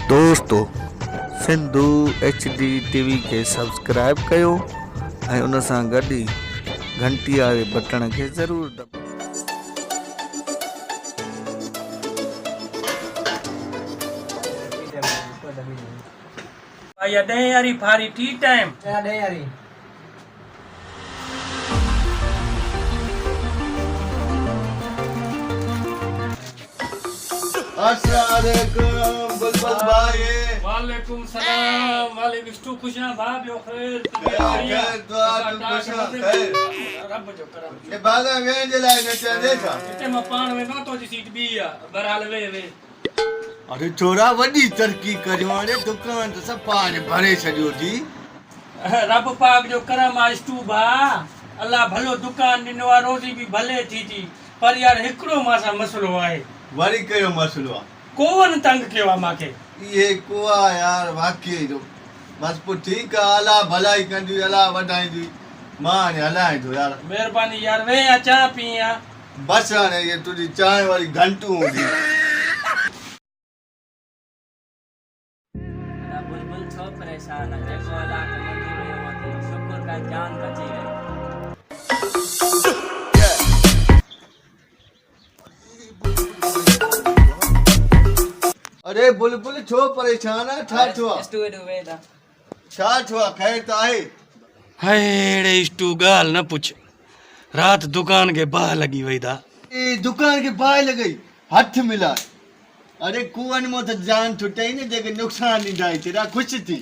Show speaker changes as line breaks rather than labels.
दोस्तों Sindhu HD TV के subscribe कयो ऐं उन सां गॾु ई घंटी वारे बटण खे ज़रूरु दॿायो।
भाई अॾे यारी फारी टी टाइम
अॾे यारी
अस्सलामुअलैकुम बुलबुल भाई।
वालेकुम सलाम वालेकुम स्टू खुशा भाई बियो खैर
खैर दुआ तू खुशा खैर
रब जो करम
ये बागा वें जे लाइ न चंदे छा
इते मां पाण में ना तो जी सीट बी आ बरहाल वे
अरे छोरा वॾी तरक़ी करियो हाणे दुकान त सभु पाण भरे छॾियो थी।
रब पाक जो करम आ स्टू भा अल्लाह भलो दुकान ॾिनो आ रोज़ी भी भले थी पर यार हिकिड़ो मां सां मसलो आहे।
वरी कहिड़ो मसलो आहे?
कोवन तंग कयो आहे मांखे।
ये कुआ यार वाकई जो बस पोइ ठीकु आहे अलाह भलाई कंदी अलाह वधाईंदी मां हाणे हलाए थो यार।
महिरबानी यार वे या चाह पी या
बसि हाणे ये तुंहिंजी चांहि वारी घंटू हूंदी।
बुलबुल छो परेशान है जेको अल्लाह के मंजूर हुयो थी शुक्र का जान बची गई।
अरे बुलबुल छो परेशान है छा थियो आहे?
स्टूडियो वेदा
छा थियो आहे? खैर त आहे?
हेड़े स्टू गाल न पुछ रात दुकान के बाह लगी वई था।
ए दुकान के बाहि लॻई हथ मिलाए। अरे कुअनि मां त जान छुटई न जेके नुक़सान ॾींदा तेरा ख़ुशि थी।